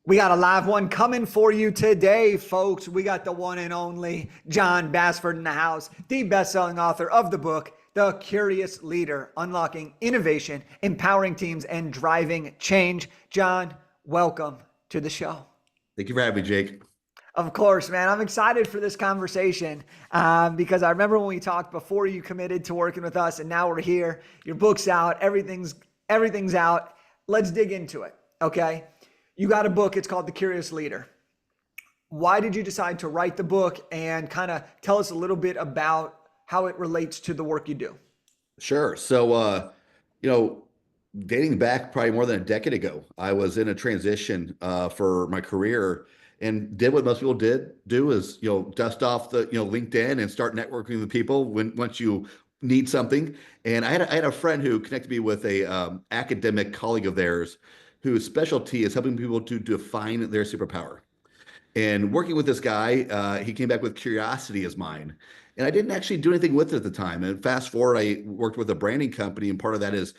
We got a live one coming for you today, folks. We got the one and only John Bassford in the house, the best-selling author of the book, The Curious Leader, Unlocking Innovation, Empowering Teams, and Driving Change. John, welcome to the show. Thank you for having me, Jake. Of course, man. I'm excited for this conversation because I remember when we talked before you committed to working with us, and now we're here. Your book's out. Everything's out. Let's dig into it, okay? You got a book. It's called The Curious Leader. Why did you decide to write the book, and kind of tell us a little bit about how it relates to the work you do? Sure. You know, dating back probably more than a decade ago, I was in a transition for my career and did what most people do is, dust off the, LinkedIn and start networking with people once you need something. And I had a friend who connected me with a academic colleague of theirs whose specialty is helping people to define their superpower. And working with this guy, he came back with curiosity as mine. And I didn't actually do anything with it at the time. And fast forward, I worked with a branding company, and part of that is,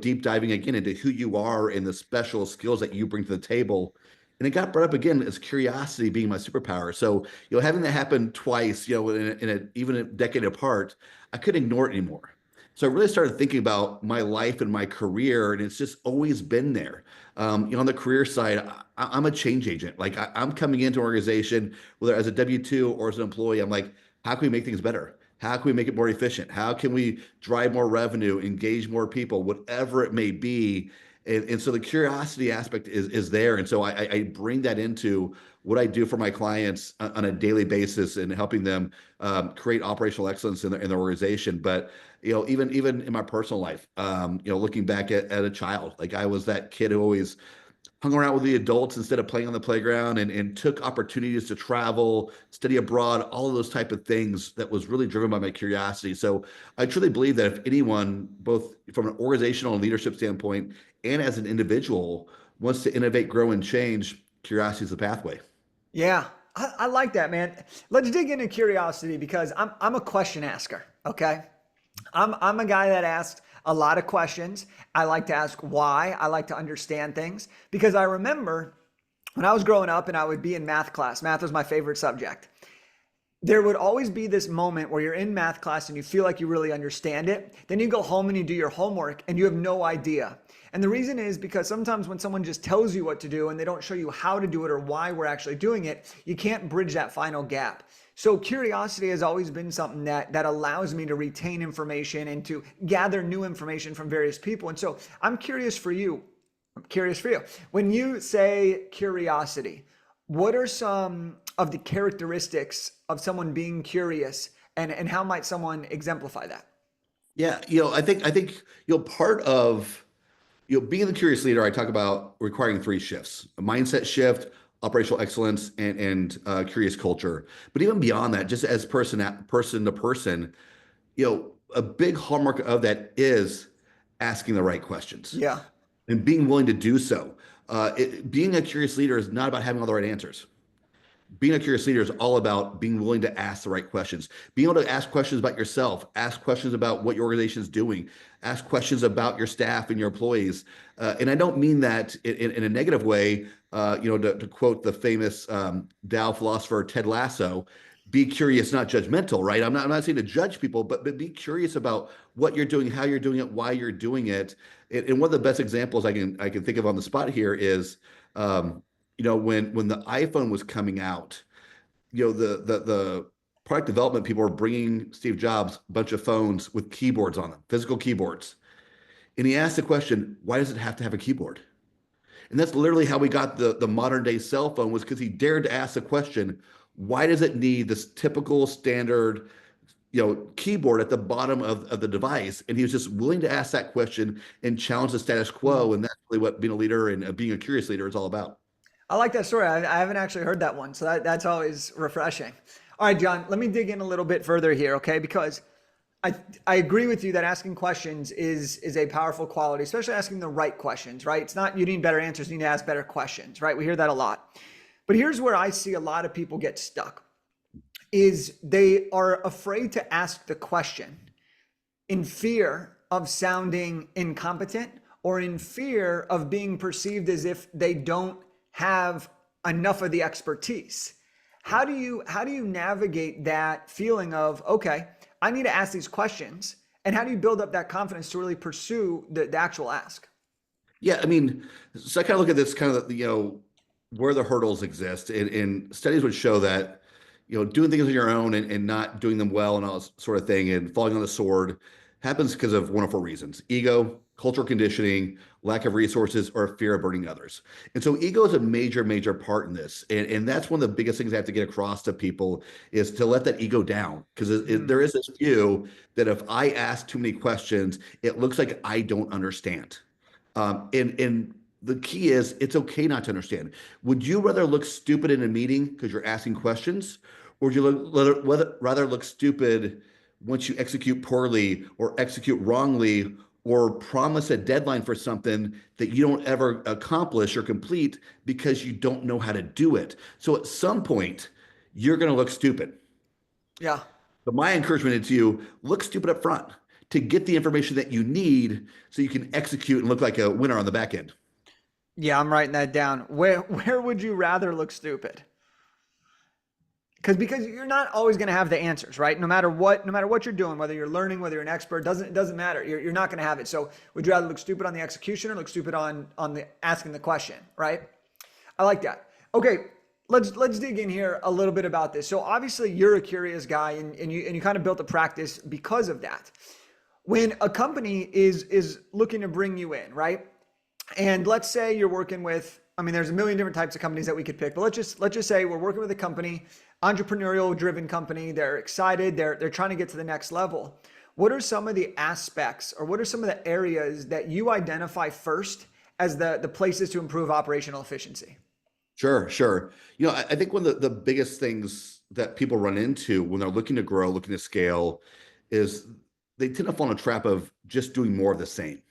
deep diving again into who you are and the special skills that you bring to the table. And it got brought up again as curiosity being my superpower. So, having that happen twice, even a decade apart, I couldn't ignore it anymore. So I really started thinking about my life and my career, and it's just always been there. On the career side, I'm a change agent. Like I'm coming into an organization, whether as a W-2 or as an employee, I'm like, how can we make things better? How can we make it more efficient? How can we drive more revenue, engage more people, whatever it may be? And so the curiosity aspect is there. And so I bring that into what I do for my clients on a daily basis and helping them create operational excellence in their organization. But even in my personal life, looking back at a child, like I was that kid who always hung around with the adults instead of playing on the playground, and took opportunities to travel, study abroad, all of those type of things that was really driven by my curiosity. So I truly believe that if anyone, both from an organizational and leadership standpoint and as an individual, wants to innovate, grow, and change, curiosity is the pathway. Yeah, I like that, man. Let's dig into curiosity because I'm a question asker. Okay, I'm a guy that asks a lot of questions. I like to ask why. I like to understand things because I remember when I was growing up and I would be in math class. Math was my favorite subject. There would always be this moment where you're in math class and you feel like you really understand it. Then you go home and you do your homework and you have no idea. And the reason is because sometimes when someone just tells you what to do and they don't show you how to do it or why we're actually doing it, you can't bridge that final gap. So curiosity has always been something that allows me to retain information and to gather new information from various people. And so I'm curious for you. I'm curious for you. When you say curiosity, what are some of the characteristics of someone being curious, and how might someone exemplify that? Yeah, I think part of being the curious leader, I talk about requiring three shifts: a mindset shift, operational excellence, and curious culture. But even beyond that, just as person to person, a big hallmark of that is asking the right questions Yeah. and being willing to do so. Being a curious leader is not about having all the right answers. Being a curious leader is all about being willing to ask the right questions, being able to ask questions about yourself, ask questions about what your organization is doing, ask questions about your staff and your employees. And I don't mean that in a negative way. To quote the famous Tao philosopher Ted Lasso, be curious, not judgmental, right? I'm not saying to judge people, but be curious about what you're doing, how you're doing it, why you're doing it. And one of the best examples I can think of on the spot here is, when the iPhone was coming out, the product development people were bringing Steve Jobs a bunch of phones with keyboards on them, physical keyboards. And he asked the question, why does it have to have a keyboard? And that's literally how we got the modern day cell phone, was because he dared to ask the question, why does it need this typical standard, keyboard at the bottom of the device? And he was just willing to ask that question and challenge the status quo. And that's really what being a leader and being a curious leader is all about. I like that story. I haven't actually heard that one, so that's always refreshing. All right, John, let me dig in a little bit further here, okay? Because I agree with you that asking questions is a powerful quality, especially asking the right questions, right? It's not you need better answers, you need to ask better questions, right? We hear that a lot. But here's where I see a lot of people get stuck is they are afraid to ask the question in fear of sounding incompetent or in fear of being perceived as if they don't have enough of the expertise. How do you navigate that feeling of, okay, I need to ask these questions, and how do you build up that confidence to really pursue the actual ask? Yeah, I mean, so I kind of look at this kind of, where the hurdles exist. And studies would show that, doing things on your own and not doing them well and all this sort of thing and falling on the sword happens because of one of four reasons: ego, cultural conditioning, lack of resources, or fear of burdening others. And so ego is a major, major part in this. And that's one of the biggest things I have to get across to people is to let that ego down. Because there Mm, is this view that if I ask too many questions, it looks like I don't understand. And the key is it's okay not to understand. Would you rather look stupid in a meeting because you're asking questions, or would you rather look stupid once you execute poorly or execute wrongly or promise a deadline for something that you don't ever accomplish or complete because you don't know how to do it? So at some point, you're going to look stupid. yeah. But my encouragement to you, look stupid up front to get the information that you need so you can execute and look like a winner on the back end. Yeah, I'm writing that down. Where would you rather look stupid? Because you're not always going to have the answers, right? No matter what you're doing, whether you're learning, whether you're an expert, doesn't matter. You're not going to have it. So would you rather look stupid on the execution or look stupid on the asking the question, right? I like that. Okay, let's dig in here a little bit about this. So obviously you're a curious guy, and you kind of built a practice because of that. When a company is looking to bring you in, right? And let's say you're working with, I mean, there's a million different types of companies that we could pick, but let's just say we're working with a company, entrepreneurial driven company. They're excited. They're trying to get to the next level. What are some of the aspects, or what are some of the areas that you identify first as the places to improve operational efficiency? Sure, sure. I think one of the biggest things that people run into when they're looking to grow, looking to scale, is they tend to fall in a trap of just doing more of the same,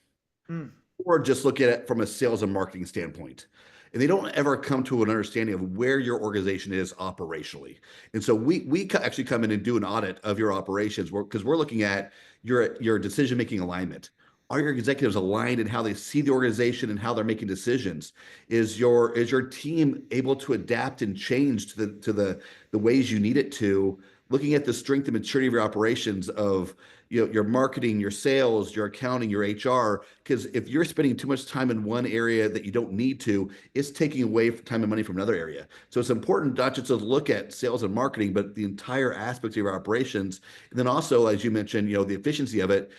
Mm, or just look at it from a sales and marketing standpoint. And they don't ever come to an understanding of where your organization is operationally. And so we actually come in and do an audit of your operations because we're looking at your decision making alignment. Are your executives aligned in how they see the organization and how they're making decisions? Is your team able to adapt and change to the ways you need it to? Looking at the strength and maturity of your operations of your marketing, your sales, your accounting, your HR. Because if you're spending too much time in one area that you don't need to, it's taking away time and money from another area. So it's important not just to look at sales and marketing, but the entire aspects of your operations. And then also, as you mentioned, the efficiency of it.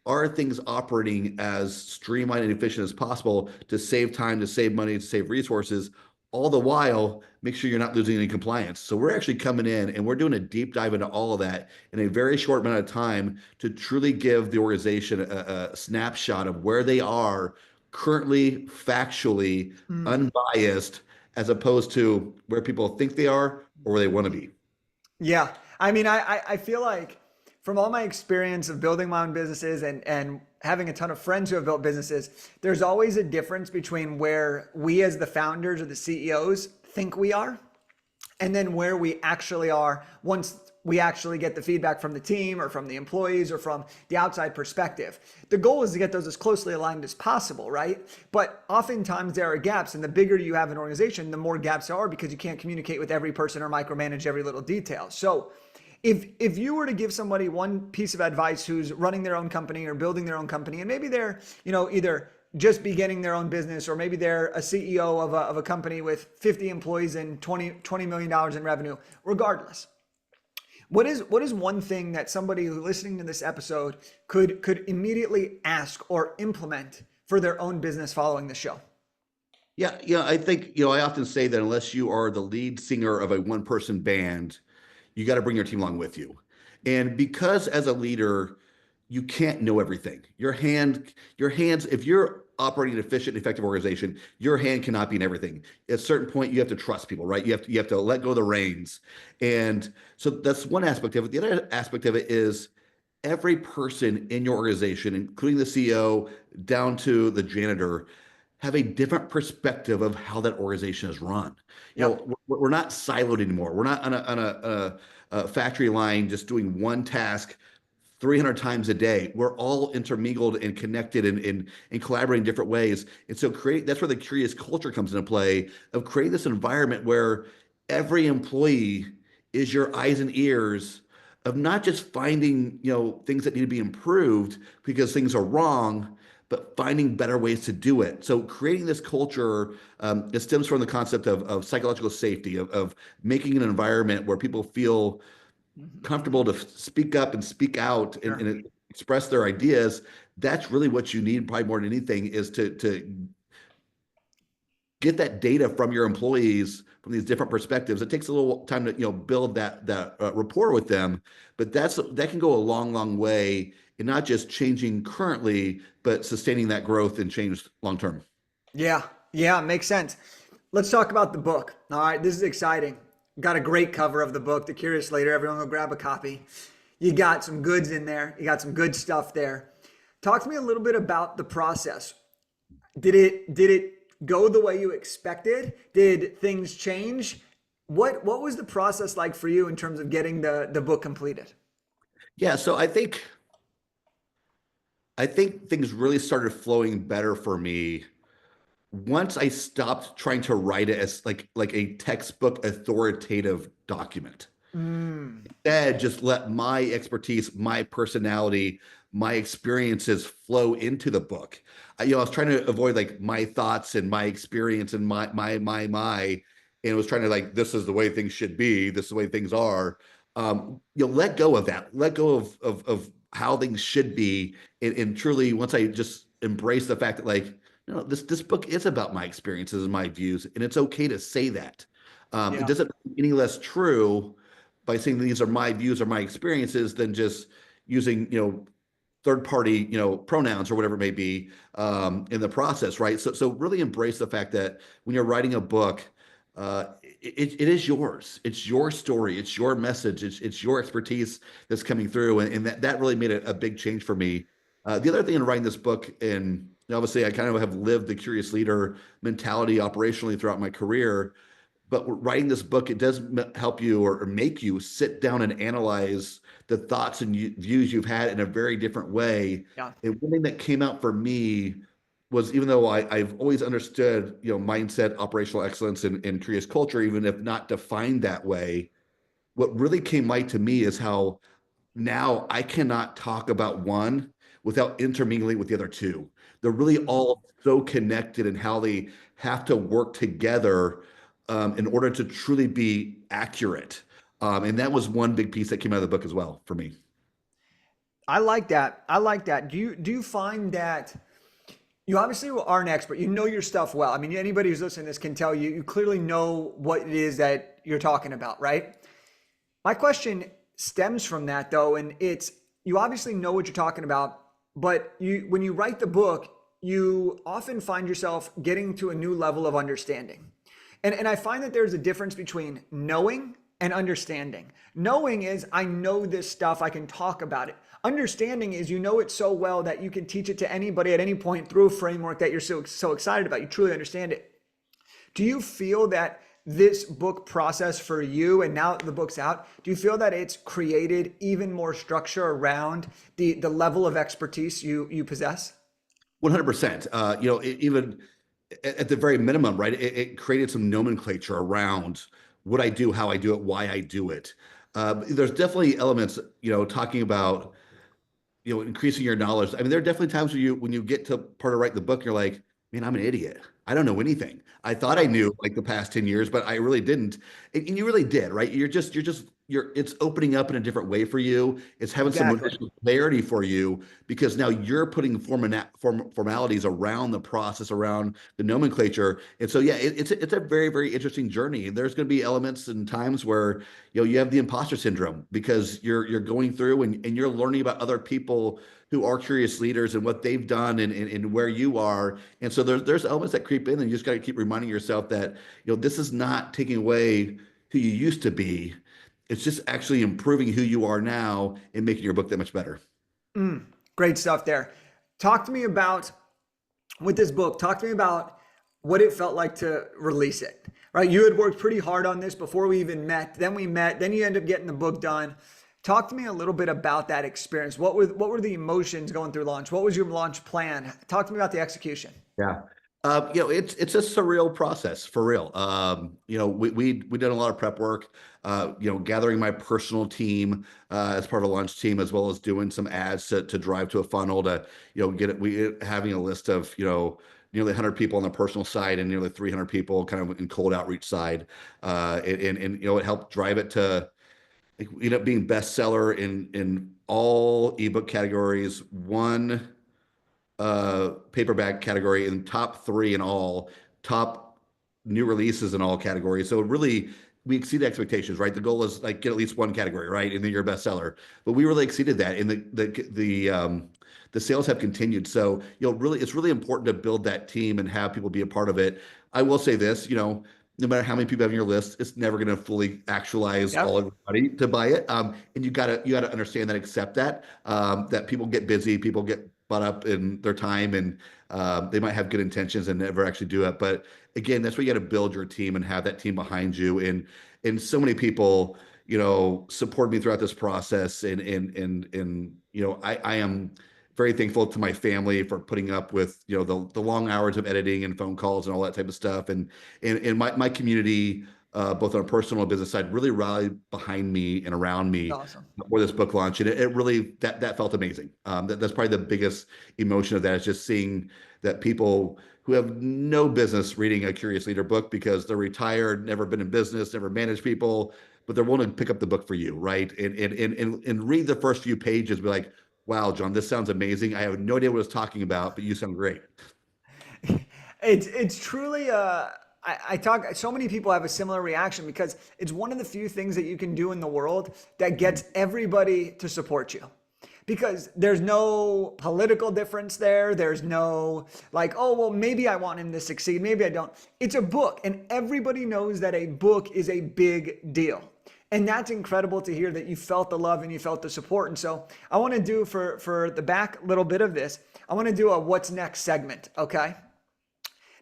Are things operating as streamlined and efficient as possible to save time, to save money, to save resources, all the while make sure you're not losing any compliance? So we're actually coming in and we're doing a deep dive into all of that in a very short amount of time to truly give the organization a snapshot of where they are currently, factually, mm. unbiased, as opposed to where people think they are or where they want to be. Yeah. I mean, I feel like from all my experience of building my own businesses and having a ton of friends who have built businesses, there's always a difference between where we as the founders or the CEOs think we are and then where we actually are once we actually get the feedback from the team or from the employees or from the outside perspective. The goal is to get those as closely aligned as possible, right? But oftentimes there are gaps, and the bigger you have an organization, the more gaps there are because you can't communicate with every person or micromanage every little detail. So if you were to give somebody one piece of advice who's running their own company or building their own company, and maybe they're, either just beginning their own business, or maybe they're a CEO of a company with 50 employees and $20 million in revenue, regardless. What is one thing that somebody who's listening to this episode could immediately ask or implement for their own business following the show? Yeah, yeah, I think, I often say that unless you are the lead singer of a one-person band, you got to bring your team along with you. And because as a leader, you can't know everything. Your hands, if you're operating an efficient, effective organization, your hand cannot be in everything. At a certain point, you have to trust people, right? You have to let go of the reins. And so that's one aspect of it. The other aspect of it is every person in your organization, including the CEO down to the janitor, have a different perspective of how that organization is run. Yep. We're not siloed anymore. We're not on a factory line just doing one task 300 times a day. We're all intermingled and connected and collaborating in different ways. And so that's where the curious culture comes into play of creating this environment where every employee is your eyes and ears of not just finding, things that need to be improved because things are wrong, but finding better ways to do it. So creating this culture, it stems from the concept of psychological safety, of making an environment where people feel Mhm. comfortable to speak up and speak out and, Sure. and express their ideas. That's really what you need, probably more than anything, is to get that data from your employees from these different perspectives. It takes a little time to build that rapport with them, but that can go a long, long way in not just changing currently, but sustaining that growth and change long term. Yeah, yeah, makes sense. Let's talk about the book. All right, this is exciting. Got a great cover of the book, The Curious Leader. Everyone go grab a copy. You got some goods in there. You got some good stuff there. Talk to me a little bit about the process. Did it go the way you expected? Did things change? What was the process like for you in terms of getting the book completed? Yeah, so I think things really started flowing better for me once I stopped trying to write it as like a textbook authoritative document. Mm, Instead, just let my expertise, my personality, my experiences flow into the book. I was trying to avoid like my thoughts and my experience and my, and was trying to like, this is the way things should be. This is the way things are. Let go of that. Let go of how things should be, and truly, once I just embrace the fact that like, this book is about my experiences and my views, and it's okay to say that. It yeah, doesn't make it any less true by saying these are my views or my experiences than just using third party pronouns or whatever it may be in the process, right? So really embrace the fact that when you're writing a book, it is yours. It's your story. It's your message. It's your expertise that's coming through, and that really made a big change for me. The other thing in writing this book, and obviously I kind of have lived the curious leader mentality operationally throughout my career, but writing this book, it does help you or make you sit down and analyze the thoughts and views you've had in a very different way. yeah. And one thing that came out for me was, even though I've always understood mindset, operational excellence, and curious culture, even if not defined that way, what really came light to me is how now I cannot talk about one without intermingling with the other two. They're really all so connected in how they have to work together in order to truly be accurate. And that was one big piece that came out of the book as well for me. I like that. I like that. Do you find that you obviously are an expert? You know your stuff well. I mean, anybody who's listening to this can tell you clearly know what it is that you're talking about, right? My question stems from that though, and it's you obviously know what you're talking about, but you when you write the book, you often find yourself getting to a new level of understanding. And I find that there's a difference between knowing and understanding. Knowing is I know this stuff, I can talk about it. Understanding is you know it so well that you can teach it to anybody at any point through a framework that you're so excited about. You truly understand it. Do you feel that this book process for you, and now that the book's out, do you feel that it's created even more structure around the level of expertise you possess? 100%. Even at the very minimum, right? It created some nomenclature around what I do, how I do it, why I do it. There's definitely elements, talking about increasing your knowledge. I mean, there are definitely times when you get to part of writing the book, you're like, man, I'm an idiot. I don't know anything. I thought I Yeah, knew like the past 10 years, but I really didn't. And you really did, right? It's opening up in a different way for you. It's having some exactly. additional clarity for you because now you're putting formalities around the process, around the nomenclature. And so, yeah, it's a very, very interesting journey. There's going to be elements and times where you have the imposter syndrome because you're going through and you're learning about other people who are curious leaders and what they've done and where you are. And so there's elements that creep in, and you just got to keep reminding yourself that this is not taking away who you used to be. It's just actually improving who you are now and making your book that much better. Mm, great stuff there. Talk to me about with this book. Talk to me about what it felt like to release it. Right, you had worked pretty hard on this before we even met. Then we met. Then you end up getting the book done. Talk to me a little bit about that experience. What were the emotions going through launch? What was your launch plan? Talk to me about the execution. Yeah. It's a surreal process for real. We did a lot of prep work, gathering my personal team as part of a launch team, as well as doing some ads to drive to a funnel to, get it. Having a list of, nearly 100 people on the personal side and nearly 300 people kind of in cold outreach side. It helped drive it to, like, being bestseller in all ebook categories, one paperback category in top three in all, top new releases in all categories. So really, we exceeded expectations, right? The goal is like get at least one category, right, and then you're a bestseller. But we really exceeded that, and the sales have continued. So really, it's really important to build that team and have people be a part of it. I will say this, no matter how many people have on your list, it's never going to fully actualize all Yep. everybody to buy it. And you gotta understand that, accept that that people get busy, people get caught up in their time, and they might have good intentions and never actually do it. But again, that's where you got to build your team and have that team behind you. And so many people, support me throughout this process. I am very thankful to my family for putting up with the long hours of editing and phone calls and all that type of stuff. And my community, both on a personal and business side, really rallied behind me and around me Awesome. for this book launch, and it really that felt amazing. That's probably the biggest emotion of that, is just seeing that people who have no business reading a Curious Leader book because they're retired, never been in business, never managed people, but they're willing to pick up the book for you, right? And read the first few pages, be like, wow, John, this sounds amazing. I have no idea what it's talking about, but you sound great. It's truly I talk so many people have a similar reaction because it's one of the few things that you can do in the world that gets everybody to support you. Because there's no political difference there. There's no like, oh, well, maybe I want him to succeed. Maybe I don't. It's a book, and everybody knows that a book is a big deal. And that's incredible to hear that you felt the love and you felt the support. And so I want to do for the back little bit of this, I want to do a what's next segment, okay?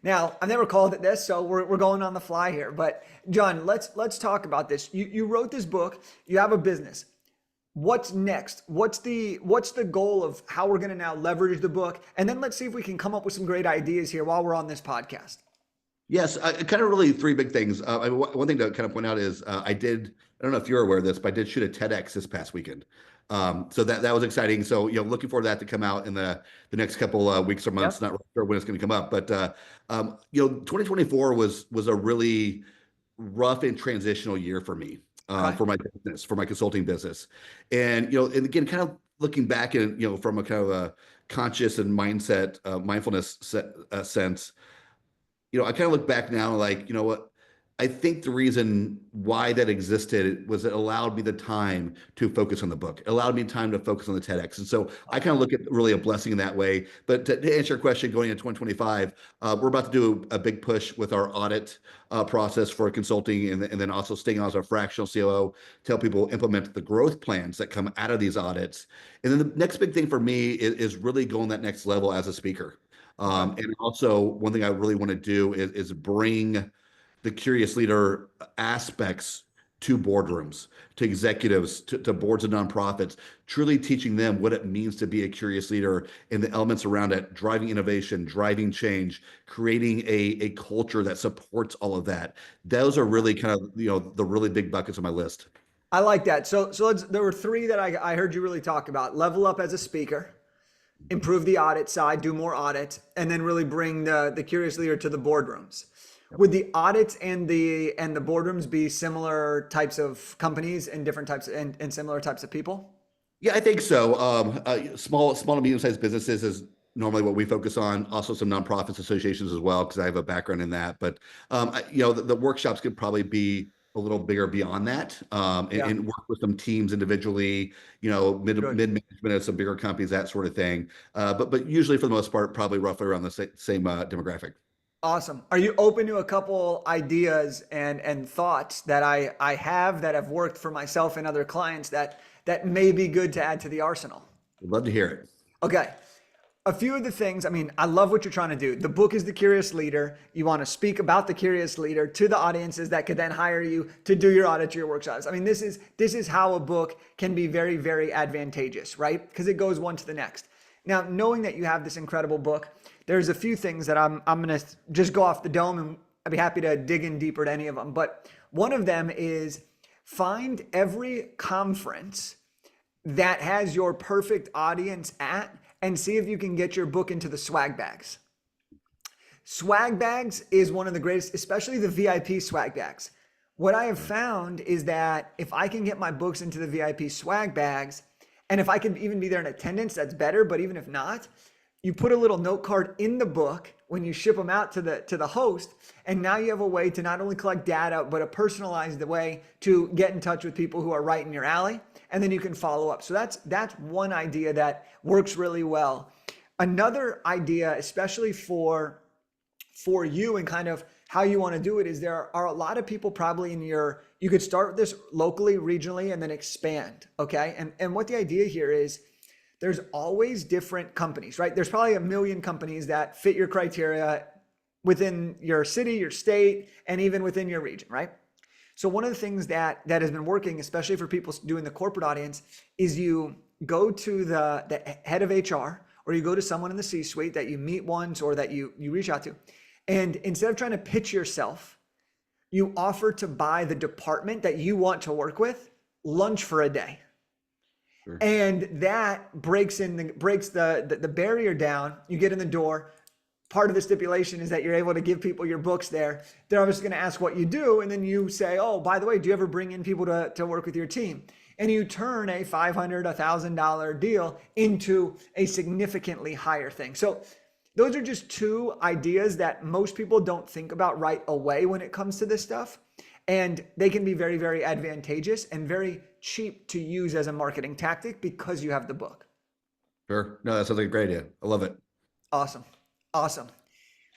Now, I've never called it this, so we're going on the fly here. But John, let's talk about this. You wrote this book, you have a business. What's next? What's the goal of how we're going to now leverage the book? And then let's see if we can come up with some great ideas here while we're on this podcast. Yes, kind of really three big things. One thing to kind of point out is I don't know if you're aware of this, but I did shoot a TEDx this past weekend. So that was exciting. So, looking forward to that to come out in the next couple weeks or months. Yep. Not really sure when it's going to come up, but 2024 was a really rough and transitional year for me, Okay. for my business, for my consulting business. And again, kind of looking back and, from a kind of a conscious and mindfulness sense, I kind of look back now like, you know what? I think the reason why that existed was it allowed me the time to focus on the book. It allowed me time to focus on the TEDx. And so I kind of look at really a blessing in that way. But to answer your question, going into 2025, we're about to do a big push with our audit process for consulting, and then also staying on as a fractional COO to help people implement the growth plans that come out of these audits. And then the next big thing for me is really going that next level as a speaker. Okay. And also, one thing I really want to do is bring the Curious Leader aspects to boardrooms, to executives, to boards of nonprofits, truly teaching them what it means to be a curious leader and the elements around it, driving innovation, driving change, creating a culture that supports all of that. Those are really kind of, the really big buckets on my list. I like that. So there were three that I heard you really talk about. Level up as a speaker, improve the audit side, do more audit, and then really bring the curious leader to the boardrooms. Would the audits and the boardrooms be similar types of companies and different types and similar types of people? Yeah, I think so. Small to medium-sized businesses is normally what we focus on. Also, some nonprofits associations as well, because I have a background in that. But the workshops could probably be a little bigger beyond that, Yeah, and work with some teams individually. good. Mid management of some bigger companies, that sort of thing. But usually, for the most part, probably roughly around the same demographic. Awesome. Are you open to a couple ideas and thoughts that I have that have worked for myself and other clients that may be good to add to the arsenal? Would love to hear it. Okay. a few of the things, I mean, I love what you're trying to do. The book is The Curious Leader. You want to speak about the curious leader to the audiences that could then hire you to do your audits, your workshops. I mean, this is how a book can be very, very advantageous, right? Because it goes one to the next. Now, knowing that you have this incredible book, there's a few things that I'm going to just go off the dome, and I'd be happy to dig in deeper to any of them. But one of them is find every conference that has your perfect audience at, and see if you can get your book into the swag bags. Swag bags is one of the greatest, especially the VIP swag bags. What I have found is that if I can get my books into the VIP swag bags, and if I can even be there in attendance, that's better. But even if not, you put a little note card in the book when you ship them out to the host, and now you have a way to not only collect data, but a personalized way to get in touch with people who are right in your alley, and then you can follow up. So that's one idea that works really well. Another idea, especially for you and kind of how you want to do it, is there are a lot of people probably you could start this locally, regionally, and then expand, okay? And what the idea here is, there's always different companies, right? There's probably a million companies that fit your criteria within your city, your state, and even within your region, right? So one of the things that has been working, especially for people doing the corporate audience, is you go to the head of HR, or you go to someone in the C-suite that you meet once or that you reach out to. And instead of trying to pitch yourself, you offer to buy the department that you want to work with lunch for a day. Sure. And that breaks the barrier down. You get in the door. Part of the stipulation is that you're able to give people your books there. They're obviously going to ask what you do. And then you say, oh, by the way, do you ever bring in people to work with your team? And you turn a $500, $1,000 deal into a significantly higher thing. So those are just two ideas that most people don't think about right away when it comes to this stuff. And they can be very, very advantageous and very cheap to use as a marketing tactic because you have the book. Sure. No, that sounds like a great idea. I love it. Awesome. Awesome.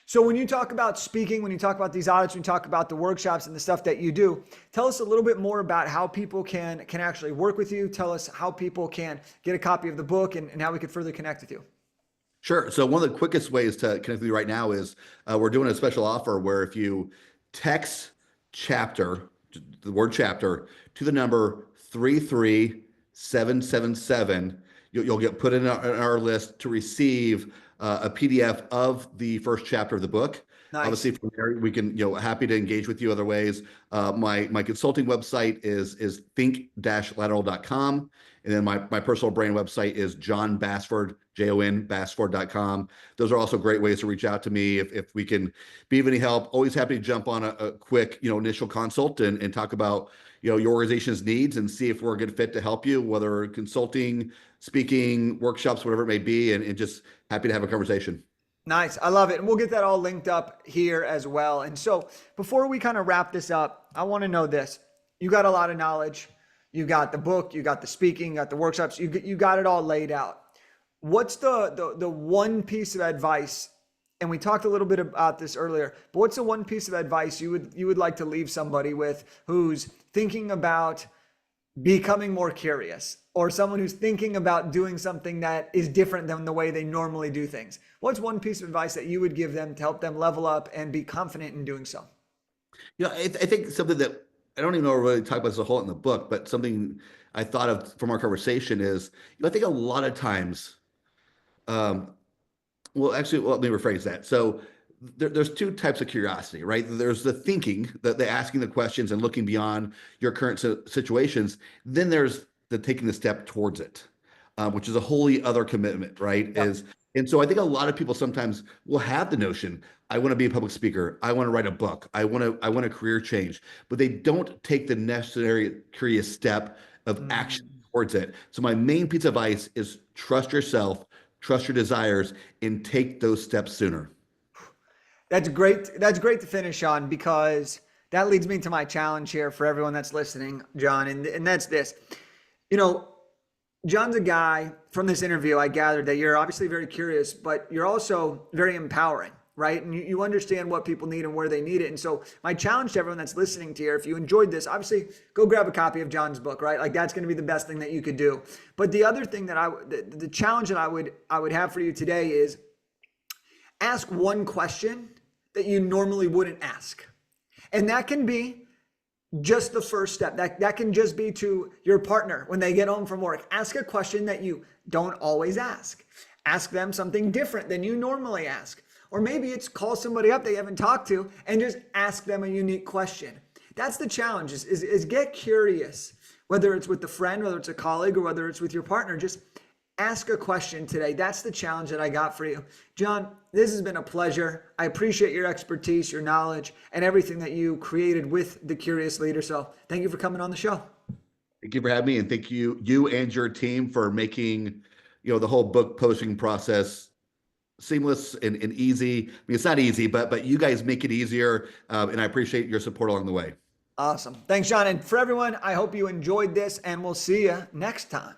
So when you talk about speaking, when you talk about these audits, when you talk about the workshops and the stuff that you do, tell us a little bit more about how people can actually work with you. Tell us how people can get a copy of the book and how we could further connect with you. Sure. So one of the quickest ways to connect with you right now is we're doing a special offer where if you text chapter, the word chapter, to the number 33777, you'll get put in our list to receive a PDF of the first chapter of the book. Nice. Obviously, from there we can, happy to engage with you other ways. My consulting website is think-lateral.com, and then my personal brand website is John Bassford, Bassford.com. Those are also great ways to reach out to me if we can be of any help. Always happy to jump on a quick initial consult and talk about your organization's needs and see if we're a good fit to help you, whether consulting, speaking, workshops, whatever it may be, and just happy to have a conversation. Nice. I love it. And we'll get that all linked up here as well. And so before we kind of wrap this up, I want to know this. You got a lot of knowledge. You got the book, you got the speaking, you got the workshops, you got it all laid out. What's the one piece of advice, and we talked a little bit about this earlier, but what's the one piece of advice you would like to leave somebody with who's thinking about becoming more curious, or someone who's thinking about doing something that is different than the way they normally do things? What's one piece of advice that you would give them to help them level up and be confident in doing so? I think something that I don't even know really talk about as a whole in the book, but something I thought of from our conversation is, I think a lot of times, let me rephrase that. So there's two types of curiosity, right? There's the thinking, the asking the questions and looking beyond your current situations. Then there's the taking the step towards it, which is a wholly other commitment, right? Yep. And so I think a lot of people sometimes will have the notion, I want to be a public speaker, I want to write a book, I want a career change, but they don't take the necessary curious step of action towards it. So my main piece of advice is trust yourself, trust your desires, and take those steps sooner. That's great. That's great to finish on, because that leads me to my challenge here for everyone that's listening, John, and that's this. John's a guy, from this interview, I gathered that you're obviously very curious, but you're also very empowering. right? And you understand what people need and where they need it. And so my challenge to everyone that's listening to here, if you enjoyed this, obviously go grab a copy of John's book, right? Like that's going to be the best thing that you could do. But the other thing that the challenge that I would have for you today is ask one question that you normally wouldn't ask. And that can be just the first step. That can just be to your partner when they get home from work. Ask a question that you don't always ask. Ask them something different than you normally ask. Or maybe it's call somebody up that you haven't talked to and just ask them a unique question. That's the challenge is get curious, whether it's with a friend, whether it's a colleague, or whether it's with your partner. Just ask a question today. That's the challenge that I got for you. John, this has been a pleasure. I appreciate your expertise, your knowledge, and everything that you created with The Curious Leader. So thank you for coming on the show. Thank you for having me, and thank you and your team for making, the whole book posting process seamless and easy. I mean, it's not easy, but you guys make it easier, and I appreciate your support along the way. Awesome. Thanks, John. And for everyone, I hope you enjoyed this, and we'll see you next time.